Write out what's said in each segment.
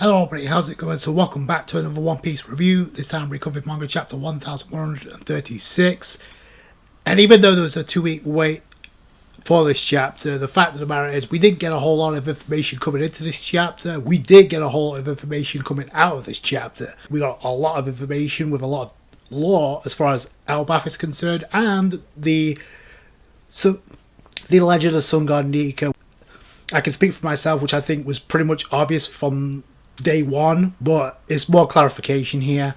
Hello everybody, how's it going? So welcome back to another One Piece review. This time we covered manga chapter 1136. And even though there was a 2-week wait for this chapter, the fact of the matter is we didn't get a whole lot of information coming into this chapter. We did get a whole lot of information coming out of this chapter. We got a lot of information with a lot of lore as far as Elbaph is concerned, and the legend of Sun God Nika. I can speak for myself, which I think was pretty much obvious from day one, but it's more clarification here.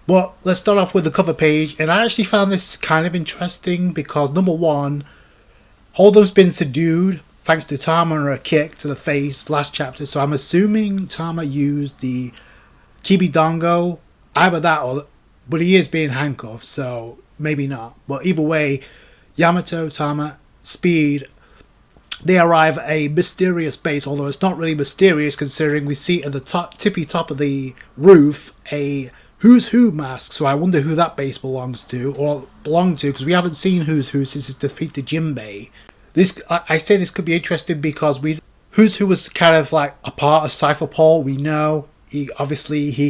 But let's start off with the cover page, and I actually found this kind of interesting because number one, Hold'em's been subdued thanks to Tama and a kick to the face last chapter, so I'm assuming Tama used the Kibidongo, either that or, but he is being handcuffed, so maybe not. But either way, Yamato, Tama, Speed, they arrive at a mysterious base, although it's not really mysterious considering we see at the tippy top of the roof a Who's Who mask. So I wonder who that base belongs to, or belonged to, because we haven't seen Who's Who since his defeat to Jinbei. I say this could be interesting because Who's Who was kind of like a part of Cypher Paul. We know he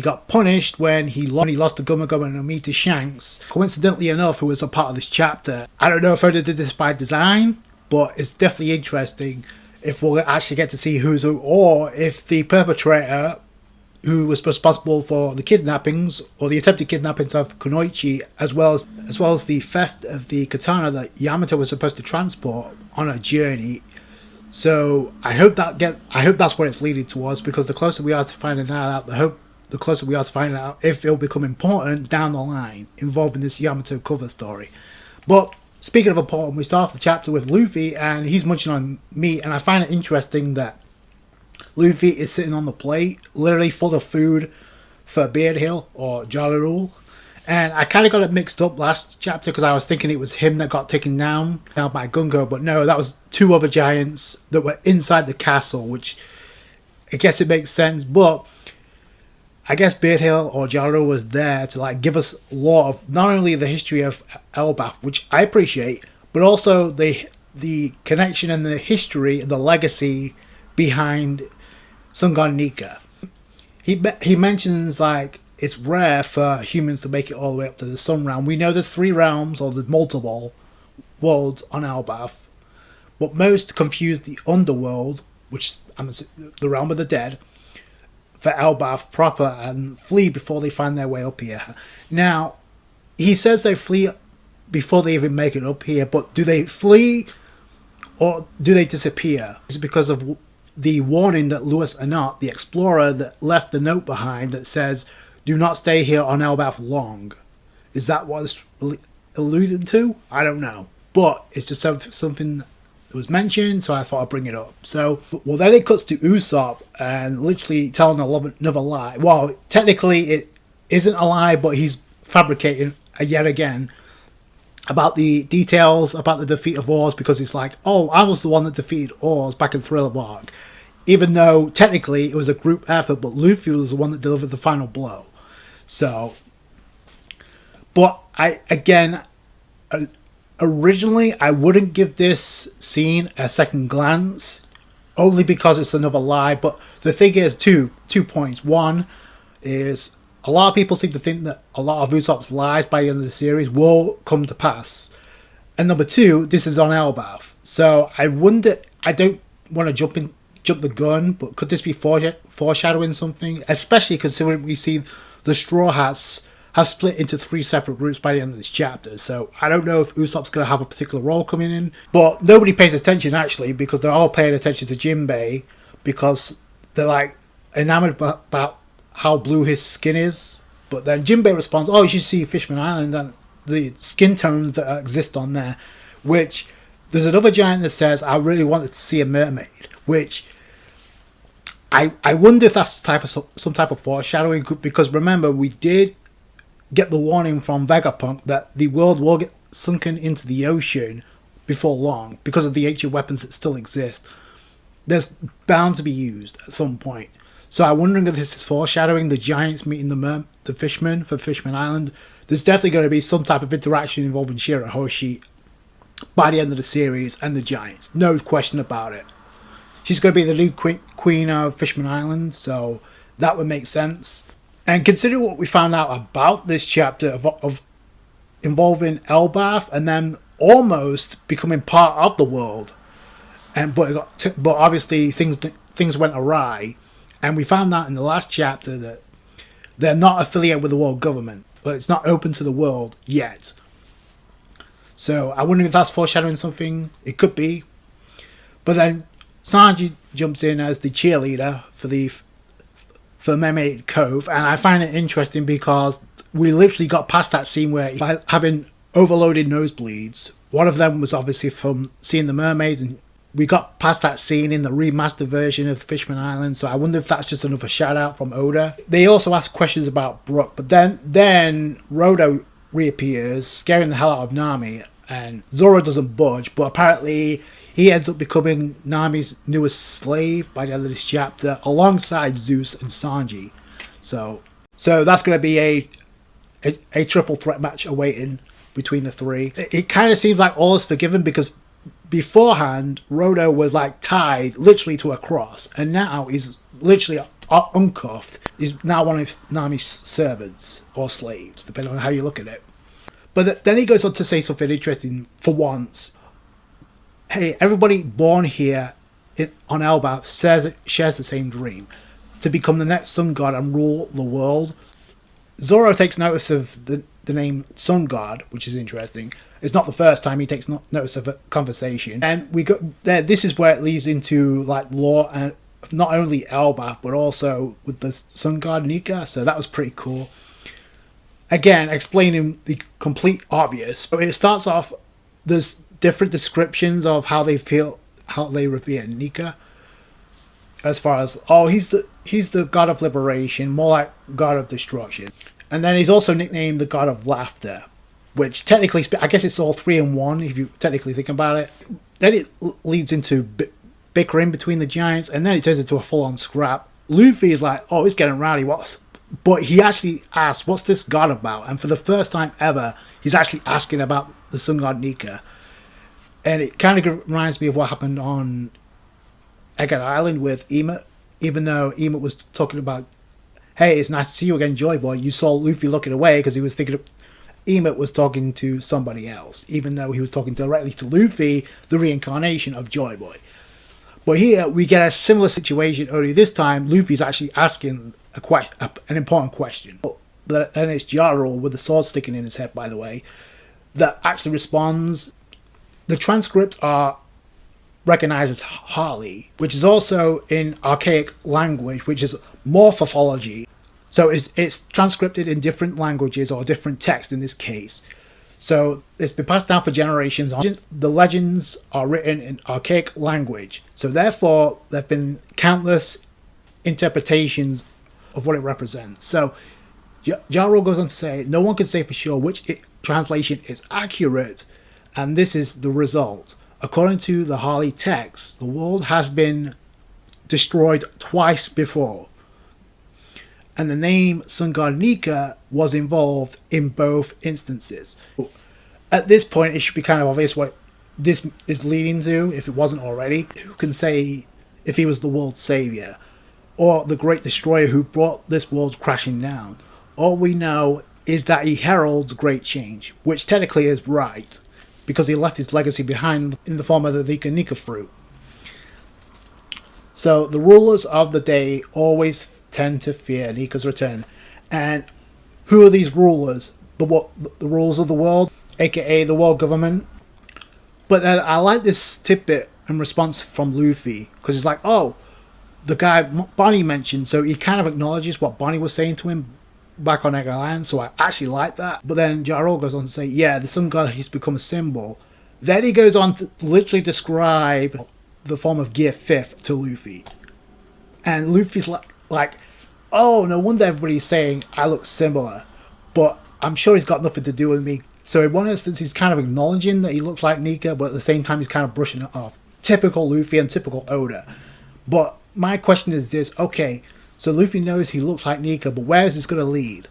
got punished when he lost the Gumma Gumma no Mi to Shanks. Coincidentally enough, who was a part of this chapter. I don't know if Oda did this by design, but it's definitely interesting if we'll actually get to see Who's Who, or if the perpetrator who was responsible for the kidnappings or the attempted kidnappings of Kunoichi, as well as the theft of the katana that Yamato was supposed to transport on a journey. So I hope that's what it's leading towards, because the closer we are to finding that out, the closer we are to finding out if it'll become important down the line involving this Yamato cover story. But speaking of important, we start off the chapter with Luffy, and he's munching on meat, and I find it interesting that Luffy is sitting on the plate, literally full of food for Beard Hill or Jolly Rule. And I kind of got it mixed up last chapter because I was thinking it was him that got taken down by Gungo, but no, that was two other giants that were inside the castle, which I guess it makes sense, but I guess Beard Hill or Jaro was there to like give us a lot of not only the history of Elbaph, which I appreciate, but also the connection and the history and the legacy behind Sun God Nika. He mentions like it's rare for humans to make it all the way up to the Sun Realm. We know there's 3 realms or there's multiple worlds on Elbaph, but most confuse the underworld, which is the realm of the dead, for Elbaph proper, and flee before they find their way up here. Now, he says they flee before they even make it up here, but do they flee or do they disappear? Is it because of the warning that Louis Anat, the explorer that left the note behind that says, do not stay here on Elbaph long? Is that what it's alluded to? I don't know. But it's just something that was mentioned, so I thought I'd bring it up. So, well, then it cuts to Usopp and literally telling another lie. Well, technically it isn't a lie, but he's fabricating yet again about the details about the defeat of Oars, because it's like, oh, I was the one that defeated Oars back in Thriller Bark. Even though technically it was a group effort, but Luffy was the one that delivered the final blow. So, but originally I wouldn't give this scene a second glance, only because it's another lie. But the thing is, two points. One is a lot of people seem to think that a lot of Usopp's lies by the end of the series will come to pass. And number two, this is on Elbaph. So I wonder, I don't want to jump the gun, but could this be foreshadowing something? Especially considering we see the Straw Hats have split into 3 separate groups by the end of this chapter. So I don't know if Usopp's going to have a particular role coming in, but nobody pays attention actually, because they're all paying attention to Jinbei, because they're like enamored about how blue his skin is. But then Jinbei responds, oh, you should see Fishman Island and the skin tones that exist on there, which there's another giant that says, I really wanted to see a mermaid, which I wonder if that's some type of foreshadowing, because remember, we did get the warning from Vegapunk that the world will get sunken into the ocean before long because of the ancient weapons that still exist. There's bound to be used at some point. So I'm wondering if this is foreshadowing the giants meeting the fishmen for Fishman Island. There's definitely going to be some type of interaction involving Shirahoshi by the end of the series and the giants. No question about it. She's going to be the new queen of Fishman Island, so that would make sense. And consider what we found out about this chapter of involving Elbaph and then almost becoming part of the world. And but obviously things went awry, and we found out in the last chapter that they're not affiliated with the world government, but it's not open to the world yet. So I wonder if that's foreshadowing something. It could be. But then Sanji jumps in as the cheerleader for Mermaid Cove, and I find it interesting because we literally got past that scene where by having overloaded nosebleeds, one of them was obviously from seeing the mermaids, and we got past that scene in the remastered version of Fishman Island, so I wonder if that's just another shout out from Oda. They also ask questions about Brook, but then Rodo reappears, scaring the hell out of Nami, and Zoro doesn't budge, but apparently he ends up becoming Nami's newest slave by the end of this chapter, alongside Zeus and Sanji. So that's going to be a triple threat match awaiting between the three. It kind of seems like all is forgiven because beforehand, Rodo was like tied literally to a cross, and now he's literally uncuffed. He's now one of Nami's servants or slaves, depending on how you look at it. But then he goes on to say something interesting for once. Hey, everybody born here on Elbaph shares the same dream, to become the next sun god and rule the world. Zoro takes notice of the name Sun God, which is interesting. It's not the first time he takes notice of a conversation, and we go there. This is where it leads into like lore and not only Elbaph but also with the sun god Nika. So that was pretty cool. Again, explaining the complete obvious. So it starts off. There's different descriptions of how they feel, how they revere Nika. As far as he's the god of liberation, more like god of destruction, and then he's also nicknamed the god of laughter. Which technically, I guess it's all 3 in 1 if you technically think about it. Then it leads into bickering between the giants, and then it turns into a full-on scrap. Luffy is like, oh, it's getting rowdy. But he actually asks, what's this god about? And for the first time ever, he's actually asking about the sun god Nika. And it kind of reminds me of what happened on Egget Island with Emmet. Even though Emmet was talking about, hey, it's nice to see you again, Joy Boy. You saw Luffy looking away because he was thinking Emmet was talking to somebody else, even though he was talking directly to Luffy, the reincarnation of Joy Boy. But here we get a similar situation, only this time Luffy's actually asking an important question. And it's Jarl with the sword sticking in his head, by the way, that actually responds. The transcripts are recognized as Harley, which is also in archaic language, which is morphology. So it's transcribed in different languages or different text in this case. So it's been passed down for generations. The legends are written in archaic language. So therefore, there have been countless interpretations of what it represents. So Jaro goes on to say, no one can say for sure which translation is accurate. And this is the result. According to the Harley text, the world has been destroyed twice before. And the name Sun God Nika was involved in both instances. At this point, it should be kind of obvious what this is leading to, if it wasn't already. Who can say if he was the world's savior, or the great destroyer who brought this world crashing down? All we know is that he heralds great change, which technically is right, because he left his legacy behind in the form of the Nika fruit. So the rulers of the day always tend to fear Nika's return. And who are these rulers? The rulers of the world, aka the world government. But then I like this tidbit in response from Luffy, because it's like, oh, the guy Bonnie mentioned, so he kind of acknowledges what Bonnie was saying to him back on Egget Island, so I actually like that. But then Jaro goes on to say, yeah, the sun god has become a symbol. Then he goes on to literally describe the form of Gear 5th to Luffy. And Luffy's like, oh, no wonder everybody's saying I look similar, but I'm sure he's got nothing to do with me. So in one instance, he's kind of acknowledging that he looks like Nika, but at the same time, he's kind of brushing it off. Typical Luffy and typical Oda. But my question is this, okay, so Luffy knows he looks like Nika, but where is this going to lead?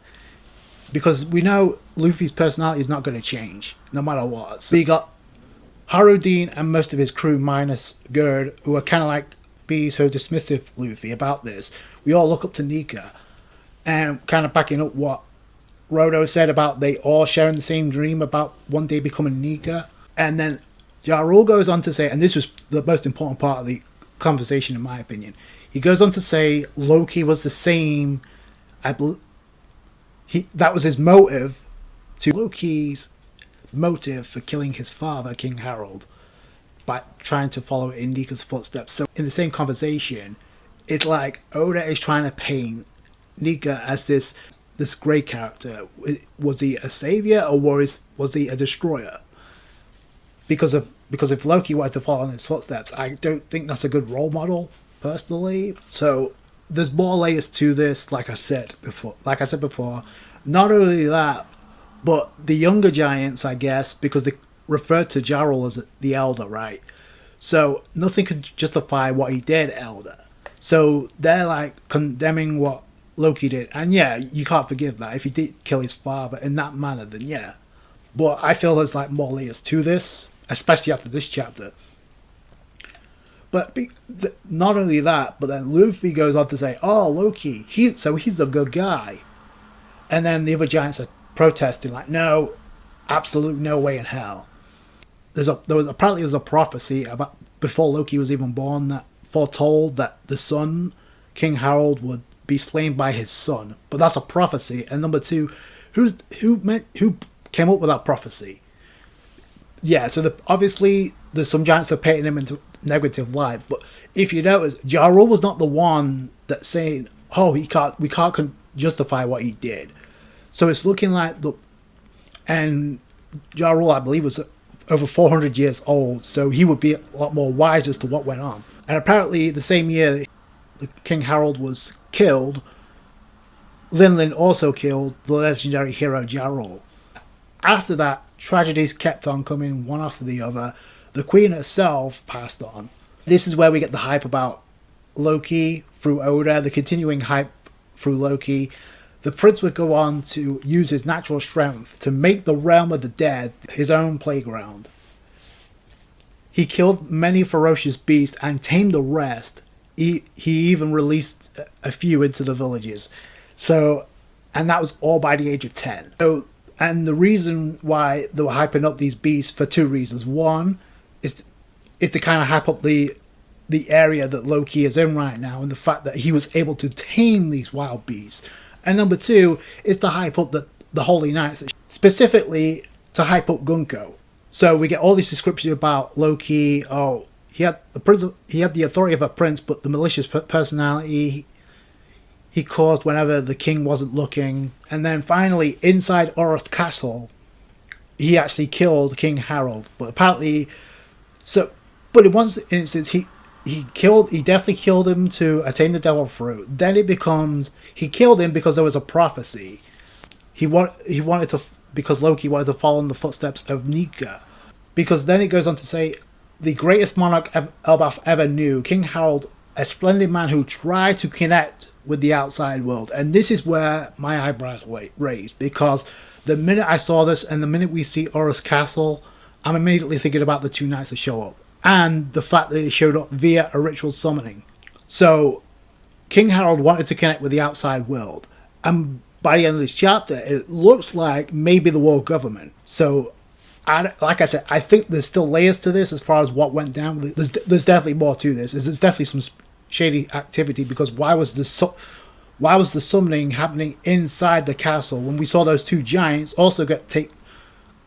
Because we know Luffy's personality is not going to change, no matter what. So you got Harudin and most of his crew minus Gerd, who are kind of like be so dismissive Luffy about this, we all look up to Nika. And kind of backing up what Rodo said about they all sharing the same dream about one day becoming Nika. And then Ja Rule goes on to say, and this was the most important part of the conversation in my opinion, he goes on to say Loki was the same, that was his motive, to Loki's motive for killing his father, King Harold, by trying to follow in Nika's footsteps. So in the same conversation, it's like Oda is trying to paint Nika as this great character. Was he a savior or was he a destroyer? Because if Loki wanted to follow in his footsteps, I don't think that's a good role model personally. So there's more layers to this. Like I said before, not only that, but the younger giants, I guess, because they referred to Ja Rule as the elder, right? So nothing can justify what he did, elder. So they're like condemning what Loki did, and yeah, you can't forgive that. If he did kill his father in that manner, then yeah. But I feel there's like more layers to this, especially after this chapter. But not only that, but then Luffy goes on to say, "Oh, Loki, he's a good guy," and then the other giants are protesting, like, "No, absolute no way in hell." There was a prophecy about before Loki was even born that foretold that the son, King Harold, would be slain by his son. But that's a prophecy. And number two, who came up with that prophecy? Yeah, so obviously there's some giants that are painting him into negative light. But if you notice, Ja Rule was not the one that's saying, "Oh, we can't justify what he did." So it's looking like and Ja Rule, I believe, was over 400 years old, so he would be a lot more wise as to what went on. And apparently the same year King Harold was killed, Linlin also killed the legendary hero Ja Rule. After that, tragedies kept on coming one after the other. The queen herself passed on. This is where we get the hype about Loki through Oda, the continuing hype through Loki. The prince would go on to use his natural strength to make the realm of the dead his own playground. He killed many ferocious beasts and tamed the rest. He even released a few into the villages. And that was all by the age of 10. And the reason why they were hyping up these beasts for two reasons. One is to kind of hype up the area that Loki is in right now, and the fact that he was able to tame these wild beasts. And number two is to hype up the Holy Knights, specifically to hype up Gunko. So we get all this description about Loki. Oh, he had the authority of a prince, but the malicious personality he caused whenever the king wasn't looking. And then finally, inside Orr's castle, he actually killed King Harold. But apparently, but in one instance, he definitely killed him to attain the devil fruit. Then it becomes he killed him because there was a prophecy. Because Loki wanted to follow in the footsteps of Nika. Because then it goes on to say, the greatest monarch Elbaph ever knew, King Harold, a splendid man who tried to connect with the outside world. And this is where my eyebrows raised, because the minute I saw this and the minute we see Orr's castle, I'm immediately thinking about the two knights that show up. And the fact that they showed up via a ritual summoning. So, King Harold wanted to connect with the outside world. And by the end of this chapter, it looks like maybe the world government. So, like I said, I think there's still layers to this as far as what went down. There's definitely more to this. There's definitely some shady activity, because why was the summoning happening inside the castle when we saw those two giants also get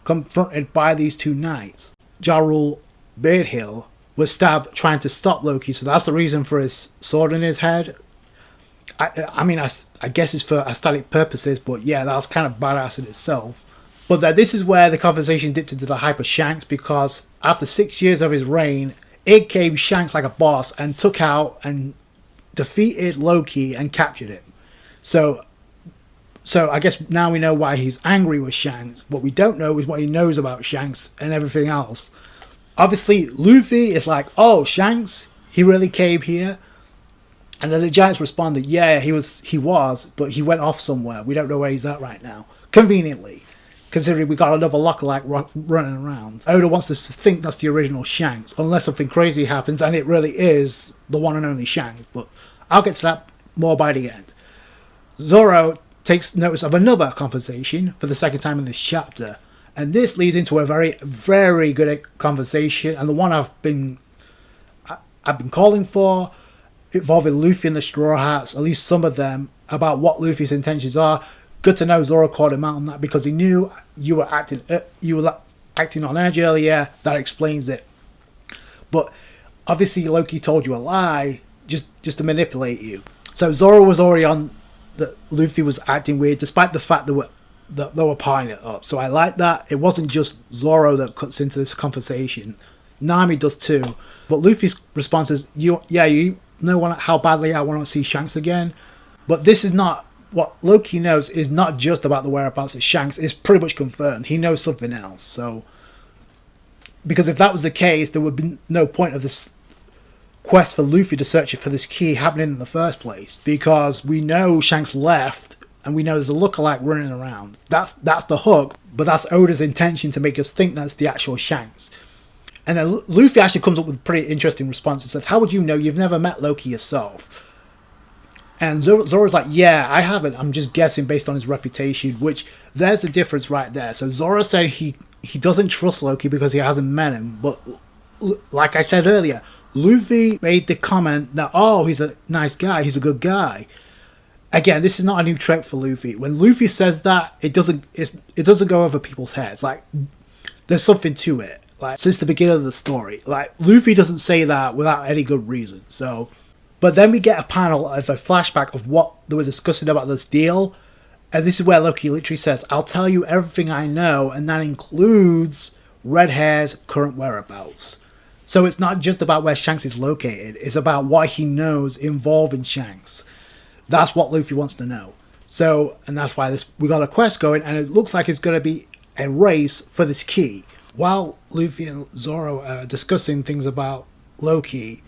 confronted by these two knights? Ja Rule Beardhill was stabbed trying to stop Loki, so that's the reason for his sword in his head. I guess it's for aesthetic purposes, but yeah, that was kind of badass in itself. But this is where the conversation dipped into the hype of Shanks, because after 6 years of his reign, it came Shanks like a boss and took out and defeated Loki and captured him. So I guess now we know why he's angry with Shanks. What we don't know is what he knows about Shanks and everything else. Obviously, Luffy is like, "Oh, Shanks, he really came here." And then the giants responded, "Yeah, he was, but he went off somewhere. We don't know where he's at right now." Conveniently, considering we got another lookalike running around. Oda wants us to think that's the original Shanks, unless something crazy happens and it really is the one and only Shanks. But I'll get to that more by the end. Zoro takes notice of another conversation for the second time in this chapter, and this leads into a very, very good conversation, and the one I've been calling for, involving Luffy and the Straw Hats, at least some of them, about what Luffy's intentions are. Good to know Zoro called him out on that because he knew you were acting on edge earlier. That explains it. But obviously Loki told you a lie just to manipulate you. So Zoro was already on that Luffy was acting weird, despite the fact that they were piling it up. So I like that. It wasn't just Zoro that cuts into this conversation. Nami does too. But Luffy's response is, you know how badly I want to see Shanks again. But this is not, what Loki knows is not just about the whereabouts of Shanks. It's pretty much confirmed. He knows something else. So, because if that was the case, there would be no point of this quest for Luffy to search for this key happening in the first place. Because we know Shanks left, and we know there's a lookalike running around. That's the hook, but that's Oda's intention to make us think that's the actual Shanks. And then Luffy actually comes up with a pretty interesting response and says, how would you know? You've never met Loki yourself. And Zoro's like, yeah, I haven't. I'm just guessing based on his reputation, which there's the difference right there. So Zoro said he doesn't trust Loki because he hasn't met him. But like I said earlier, Luffy made the comment that, oh, he's a nice guy. He's a good guy. Again, this is not a new trick for Luffy. When Luffy says that, it doesn't go over people's heads. Like, there's something to it. Like, since the beginning of the story. Like, Luffy doesn't say that without any good reason. So, but then we get a panel of a flashback of what they were discussing about this deal. And this is where Loki literally says, I'll tell you everything I know. And that includes Red Hair's current whereabouts. So it's not just about where Shanks is located. It's about what he knows involving Shanks. That's what Luffy wants to know. So, and that's why we got a quest going. And it looks like it's going to be a race for this key. While Luffy and Zoro are discussing things about Loki,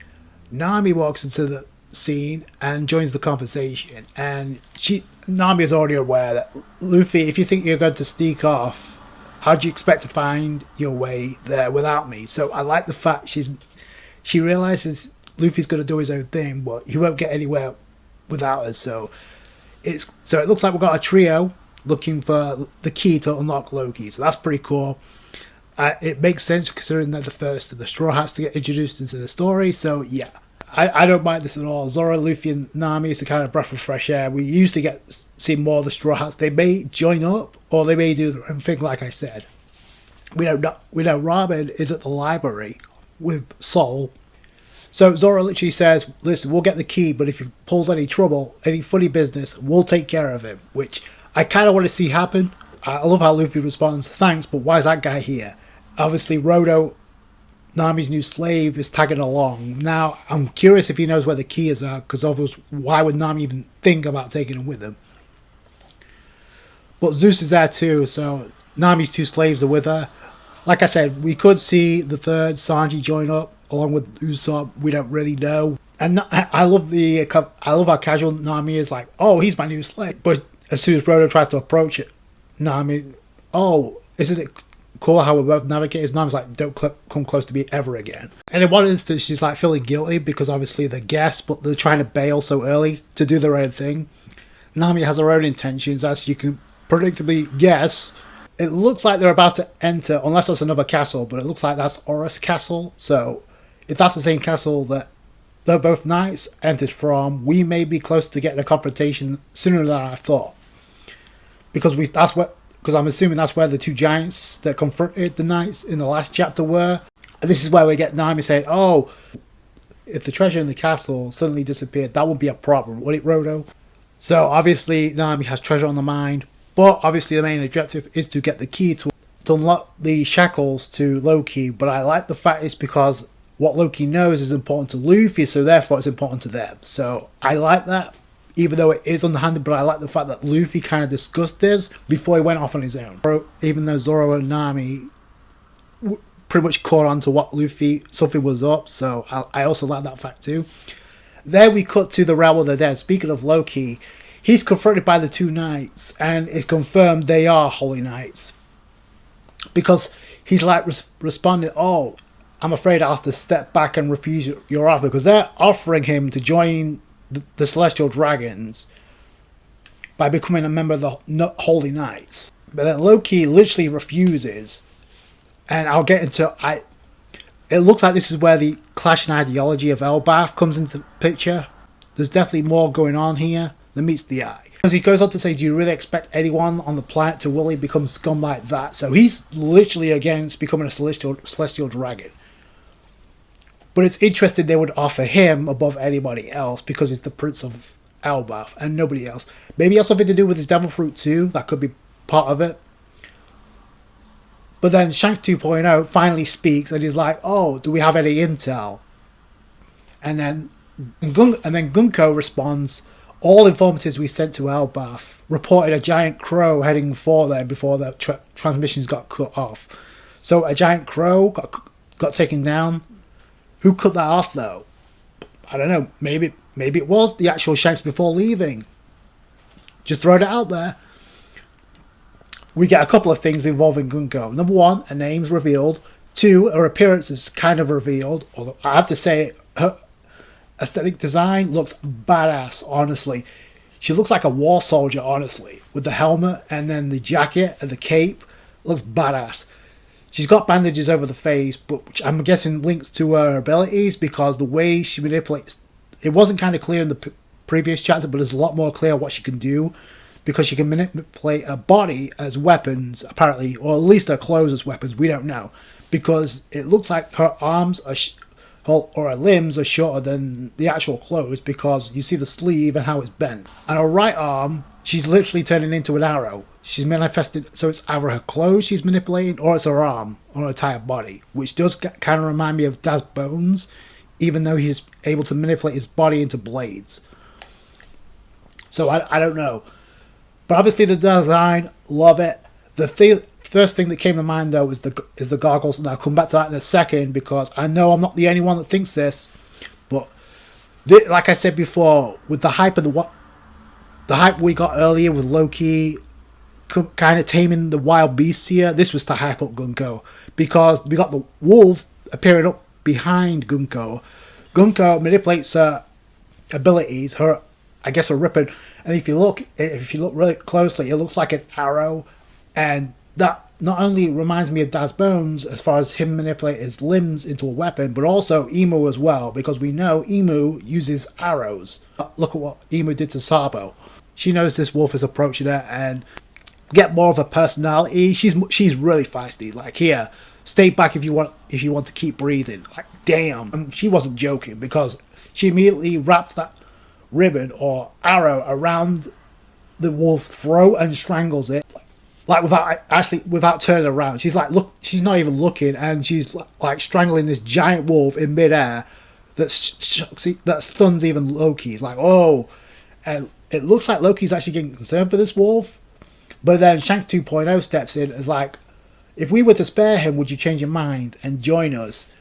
Nami walks into the scene and joins the conversation. And Nami is already aware that, Luffy, if you think you're going to sneak off, how do you expect to find your way there without me? So I like the fact she realizes Luffy's going to do his own thing, but he won't get anywhere without us. So it looks like we've got a trio looking for the key to unlock Loki. So that's pretty cool. It makes sense considering they're the first of the Straw Hats to get introduced into the story. So yeah, I don't mind this at all. Zoro, Luffy, and Nami is a kind of breath of fresh air. We used to see more of the Straw Hats. They may join up or they may do their own thing. Like I said, we know Robin is at the library with Sol. So Zoro literally says, listen, we'll get the key, but if he pulls any trouble, any funny business, we'll take care of him. Which I kind of want to see happen. I love how Luffy responds, thanks, but why is that guy here? Obviously, Rodo, Nami's new slave, is tagging along. Now, I'm curious if he knows where the key is at, because obviously, why would Nami even think about taking him with him? But Zeus is there too, so Nami's two slaves are with her. Like I said, we could see the third Sanji join up, along with Usopp. We don't really know. And I love how casual Nami is, like, oh, he's my new slave. But as soon as Rodo tries to approach it, Nami, oh, isn't it cool how we're both navigators? Nami's like, don't come close to me ever again. And in one instance, she's like feeling guilty because obviously they're guests, but they're trying to bail so early to do their own thing. Nami has her own intentions, as you can predictably guess. It looks like they're about to enter, unless that's another castle, but it looks like that's Horus Castle. So if that's the same castle that they're both knights entered from, we may be close to getting a confrontation sooner than I thought. Because I'm assuming that's where the two giants that confronted the knights in the last chapter were. And this is where we get Nami saying, oh, if the treasure in the castle suddenly disappeared, that would be a problem, would it, Rodo? So obviously Nami has treasure on the mind, but obviously the main objective is to get the key to unlock the shackles to Loki. But I like the fact it's because what Loki knows is important to Luffy, so therefore it's important to them. So I like that. Even though it is underhanded, but I like the fact that Luffy kind of discussed this before he went off on his own. Even though Zoro and Nami pretty much caught on to what something was up, so I also like that fact too. There we cut to the realm of the dead. Speaking of Loki, he's confronted by the two knights, and it's confirmed they are holy knights. Because he's like responding, oh, I'm afraid I have to step back and refuse your offer, because they're offering him to join the Celestial Dragons by becoming a member of the Holy Knights. But then Loki literally refuses, and I'll get into it looks like this is where the clashing ideology of Elbaph comes into the picture. There's definitely more going on here than meets the eye. Because he goes on to say, do you really expect anyone on the planet to willingly become scum like that? So he's literally against becoming a celestial dragon. But it's interesting they would offer him above anybody else because he's the Prince of Elbaph and nobody else. Maybe it has something to do with his devil fruit too. That could be part of it. But then Shanks 2.0 finally speaks and he's like, oh, do we have any intel? And then Gunko responds, all informatives we sent to Elbaph reported a giant crow heading for them before the transmissions got cut off. So a giant crow got taken down. Who cut that off though? I don't know. Maybe it was the actual Shanks before leaving. Just throwing it out there. We get a couple of things involving Gunko. Number one, a name's revealed. Two, her appearance is kind of revealed. Although I have to say, her aesthetic design looks badass, honestly. She looks like a war soldier, honestly. With the helmet and then the jacket and the cape. Looks badass. She's got bandages over the face, but which I'm guessing links to her abilities because the way she manipulates... It wasn't kind of clear in the previous chapter, but it's a lot more clear what she can do. Because she can manipulate her body as weapons, apparently, or at least her clothes as weapons. We don't know, because it looks like her arms are or her limbs are shorter than the actual clothes, because you see the sleeve and how it's bent. And her right arm, she's literally turning into an arrow. She's manifested, so it's either her clothes she's manipulating, or it's her arm, or her entire body, which does kind of remind me of Daz Bones, even though he's able to manipulate his body into blades. So I don't know. But obviously the design, love it. The first thing that came to mind though is the goggles, and I'll come back to that in a second because I know I'm not the only one that thinks this. But like I said before, with the hype of the hype we got earlier with Loki kind of taming the wild beasts here, this was to hype up Gunko because we got the wolf appearing up behind Gunko. Gunko manipulates her abilities, her ripping, and if you look really closely, it looks like an arrow, and that not only reminds me of Daz Bones as far as him manipulating his limbs into a weapon, but also Emu as well, because we know Emu uses arrows. Look at what Emu did to Sabo. She knows this wolf is approaching her, and get more of a personality. She's really feisty. Like, here, stay back if you want to keep breathing. Like, damn, and she wasn't joking because she immediately wrapped that ribbon or arrow around the wolf's throat and strangles it, like without turning around. She's like, look, she's not even looking, and she's like strangling this giant wolf in midair that stuns even Loki. Like, oh, and it looks like Loki's actually getting concerned for this wolf. But then Shanks 2.0 steps in as like, if we were to spare him, would you change your mind and join us?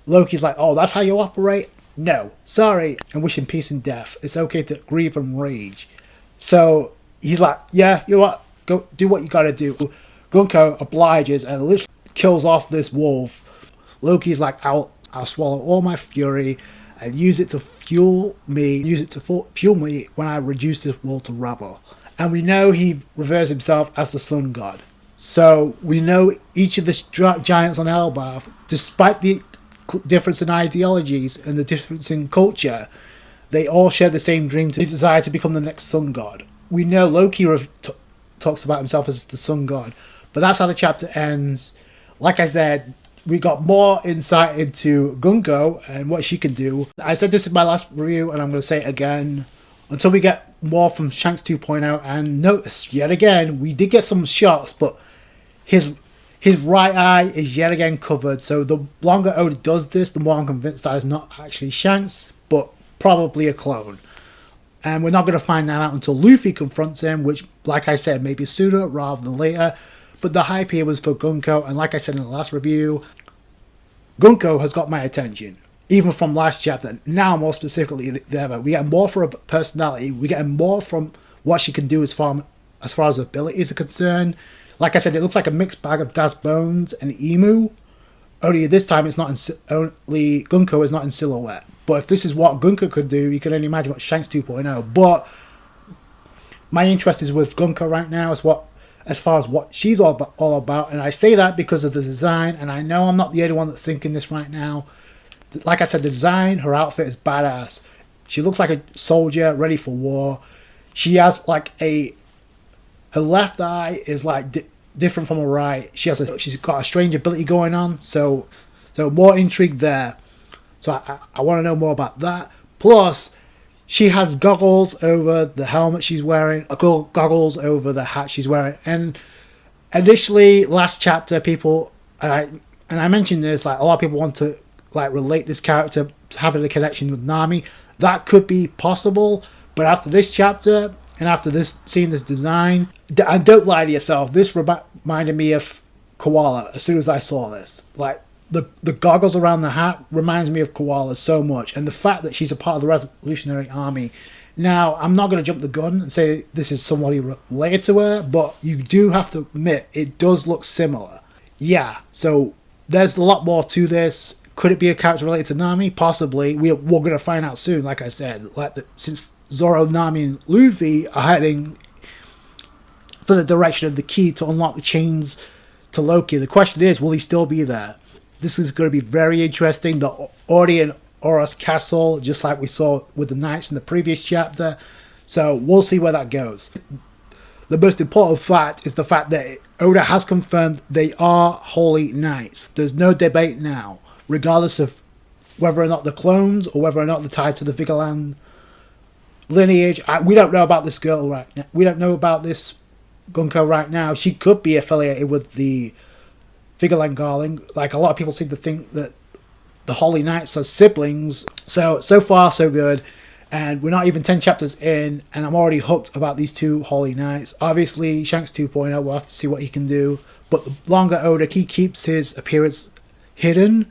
Loki's like, oh, that's how you operate? No, sorry, and wish him peace and death. It's okay to grieve and rage. So he's like, yeah, you know what? Go do what you gotta do. Gunko obliges and literally kills off this wolf. Loki's like, I'll swallow all my fury and use it to fuel me. Fuel me when I reduce this wolf to rubble. And we know he reveres himself as the sun god. So we know each of the giants on Elbaph, despite the difference in ideologies and the difference in culture, they all share the same dream, to desire to become the next sun god. We know Loki talks about himself as the sun god, but that's how the chapter ends. Like I said, we got more insight into Gunko and what she can do. I said this in my last review, and I'm going to say it again until we get more from Shanks 2.0. And notice yet again, we did get some shots, but his right eye is yet again covered. So the longer Oda does this, the more I'm convinced that it's not actually Shanks, but probably a clone. And we're not going to find that out until Luffy confronts him, which, like I said, maybe sooner rather than later. But the hype here was for Gunko, and like I said in the last review, Gunko has got my attention, even from last chapter. Now, more specifically than ever, we get more from her personality. We get more from what she can do as far as abilities are concerned. Like I said, it looks like a mixed bag of Daz Bones and Emu. Only this time, it's not only Gunko is not in silhouette. But if this is what Gunka could do, you can only imagine what Shanks 2.0. But my interest is with Gunka right now, as far as what she's all about. And I say that because of the design, and I know I'm not the only one that's thinking this right now. Like I said, the design, her outfit is badass. She looks like a soldier ready for war. She has like her left eye is like different from her right. She's got a strange ability going on, so more intrigue there. So I want to know more about that. Plus, she has goggles over the helmet she's wearing, goggles over the hat she's wearing. And initially, last chapter, people, and I mentioned this, like a lot of people want to like relate this character to having a connection with Nami. That could be possible, but after this chapter and after seeing this design, and don't lie to yourself, this reminded me of Koala as soon as I saw this. Like the goggles around the hat reminds me of Koala so much, and the fact that she's a part of the Revolutionary Army. Now, I'm not going to jump the gun and say this is somebody related to her, but you do have to admit it does look similar. Yeah, so there's a lot more to this. Could it be a character related to Nami? Possibly. We're going to find out soon, like I said. Since Zoro, Nami, and Luffy are heading for the direction of the key to unlock the chains to Loki, the question is, will he still be there? This is going to be very interesting. The already in Oros Castle, just like we saw with the Knights in the previous chapter. So we'll see where that goes. The most important fact is the fact that Oda has confirmed they are Holy Knights. There's no debate now, regardless of whether or not they're clones or whether or not they're tied to the Vigeland lineage. We don't know about this girl right now. We don't know about this Gunko right now. She could be affiliated with the Vigeland Garling. Like a lot of people seem to think that the Holy Knights are siblings. So far so good. And we're not even 10 chapters in, and I'm already hooked about these two Holy Knights. Obviously, Shanks 2.0, we'll have to see what he can do. But the longer Oda he keeps his appearance hidden,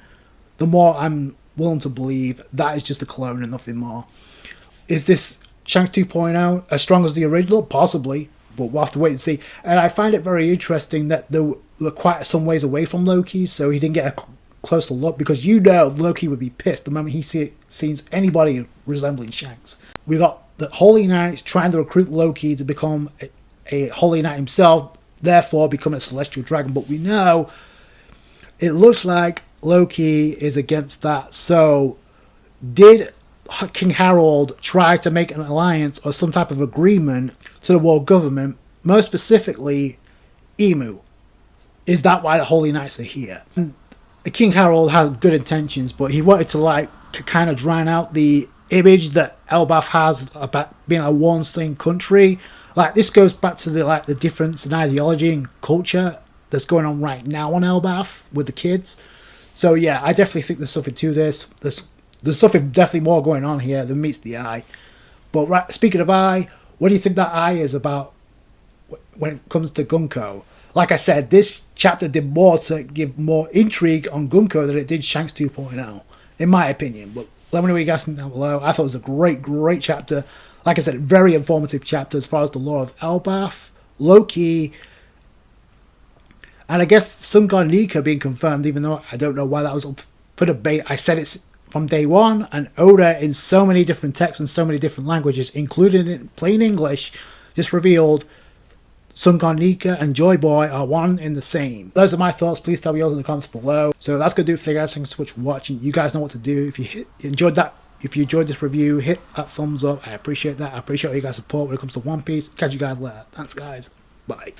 the more I'm willing to believe that is just a clone and nothing more. Is this Shanks 2.0 as strong as the original? Possibly, but we'll have to wait and see. And I find it very interesting that they were quite some ways away from Loki, so he didn't get a closer look, because you know Loki would be pissed the moment he sees anybody resembling Shanks. We got the Holy Knights trying to recruit Loki to become a Holy Knight himself, therefore become a celestial dragon, but we know it looks like Loki is against that. So did King Harold try to make an alliance or some type of agreement to the world government, most specifically Emu? Is that why the Holy Knights are here? King Harold had good intentions, but he wanted to kind of drown out the image that Elbaph has about being a one-sling country. Like, this goes back to the difference in ideology and culture that's going on right now on Elbaph with the kids. So yeah, I definitely think there's something to this. There's something definitely more going on here than meets the eye. But speaking of eye, what do you think that eye is about when it comes to Gunko? Like I said, this chapter did more to give more intrigue on Gunko than it did Shanks 2.0, in my opinion. But let me know what you guys think down below. I thought it was a great chapter. Like I said, very informative chapter as far as the lore of Elbaph, Loki, and I guess Sun God Nika being confirmed, even though I don't know why that was up for debate. I said it from day one, and Oda in so many different texts and so many different languages, including in plain English, just revealed Sun God Nika and Joy Boy are one in the same. Those are my thoughts. Please tell me yours in the comments below. So that's going to do it for you guys. Thanks so much for watching. You guys know what to do. If you enjoyed this review, hit that thumbs up. I appreciate that. I appreciate all you guys' support when it comes to One Piece. Catch you guys later. Thanks, guys. Bye.